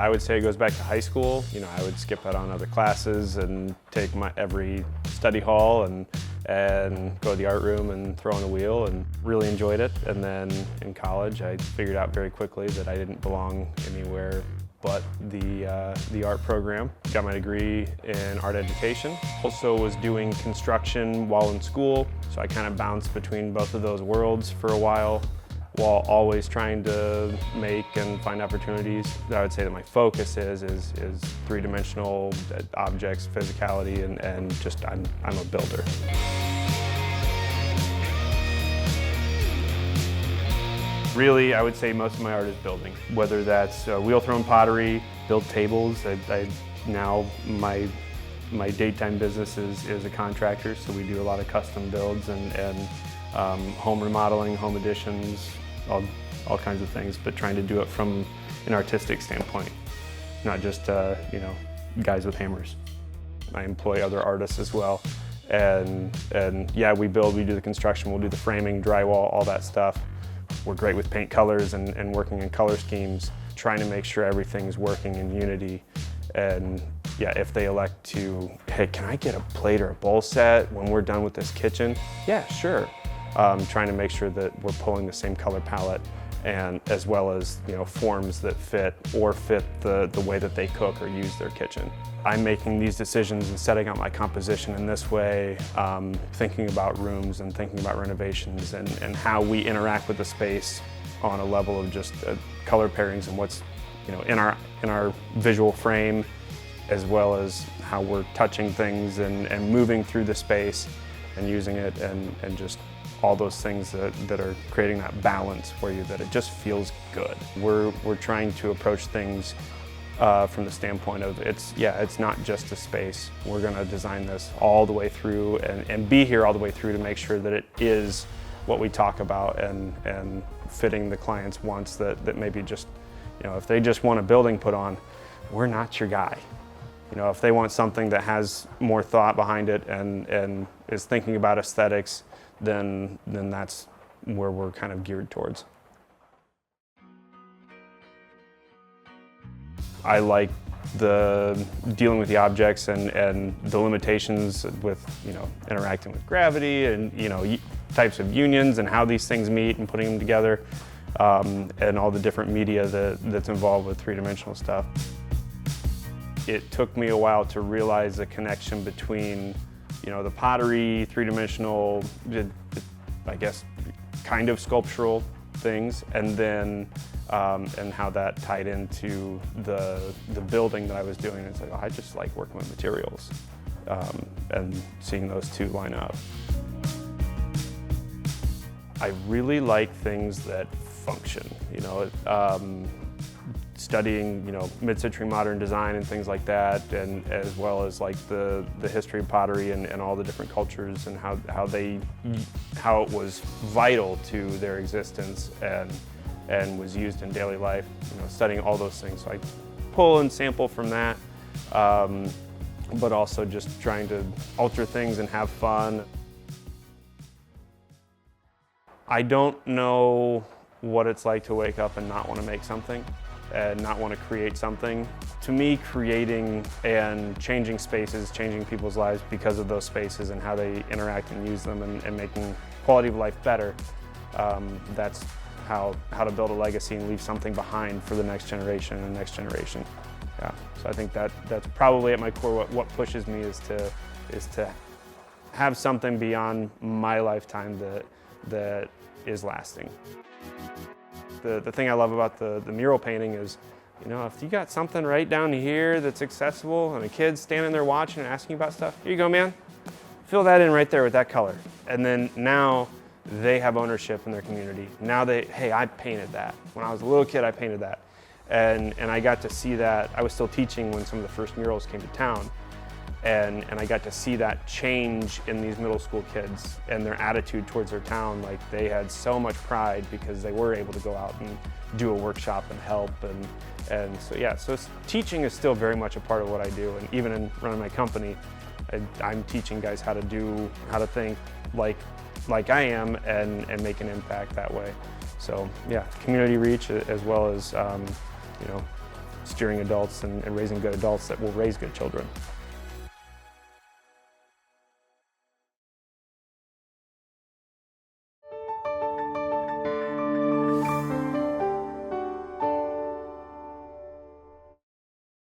I would say it goes back to high school. I would skip out on other classes and take every study hall and go to the art room and throw on the wheel, and really enjoyed it. And then in college, I figured out very quickly that I didn't belong anywhere but the art program. Got my degree in art education. Also was doing construction while in school, so I kind of bounced between both of those worlds for a while always trying to make and find opportunities. I would say that my focus is three-dimensional objects, physicality, and just I'm a builder. Really, I would say most of my art is building. Whether that's wheel-thrown pottery, build tables. Now my daytime business is a contractor, so we do a lot of custom builds and home remodeling, home additions, all kinds of things, but trying to do it from an artistic standpoint, not just guys with hammers. I employ other artists as well, and yeah, we do the construction, we'll do the framing, drywall, all that stuff. We're great with paint colors and working in color schemes, trying to make sure everything's working in unity. And yeah, if they elect to, hey, can I get a plate or a bowl set when we're done with this kitchen? Yeah, sure. Trying to make sure that we're pulling the same color palette, and as well as forms that fit the way that they cook or use their kitchen. I'm making these decisions and setting up my composition in this way, thinking about rooms and thinking about renovations and how we interact with the space on a level of just color pairings and what's in our visual frame, as well as how we're touching things and moving through the space and using it, and just all those things that are creating that balance for you, that it just feels good. We're trying to approach things from the standpoint of it's not just a space. We're going to design this all the way through and be here all the way through to make sure that it is what we talk about and fitting the client's wants, that maybe just, if they just want a building put on, we're not your guy. If they want something that has more thought behind it and is thinking about aesthetics, then that's where we're kind of geared towards. I like the dealing with the objects and the limitations with interacting with gravity and types of unions and how these things meet and putting them together, and all the different media that's involved with three-dimensional stuff. It took me a while to realize the connection between the pottery, three-dimensional, I guess, kind of sculptural things, and then and how that tied into the building that I was doing. It's like, I just like working with materials, and seeing those two line up. I really like things that function, studying mid-century modern design and things like that, and as well as like the history of pottery and all the different cultures and how it was vital to their existence and was used in daily life, studying all those things. So I pull and sample from that, but also just trying to alter things and have fun. I don't know what it's like to wake up and not want to make something and not want to create something. To me, creating and changing spaces, changing people's lives because of those spaces and how they interact and use them, and making quality of life better, that's how to build a legacy and leave something behind for the next generation and the next generation. Yeah, so I think that's probably at my core what pushes me is to have something beyond my lifetime that is lasting. The thing I love about the mural painting is, if you got something right down here that's accessible and a kid's standing there watching and asking about stuff, here you go, man. Fill that in right there with that color. And then now they have ownership in their community. Now hey, I painted that. When I was a little kid, I painted that. And I got to see that. I was still teaching when some of the first murals came to town. And I got to see that change in these middle school kids and their attitude towards their town. Like, they had so much pride because they were able to go out and do a workshop and help. And so, yeah, so teaching is still very much a part of what I do. And even in running my company, I'm teaching guys how to think like I am and make an impact that way. So yeah, community reach as well as, steering adults and raising good adults that will raise good children.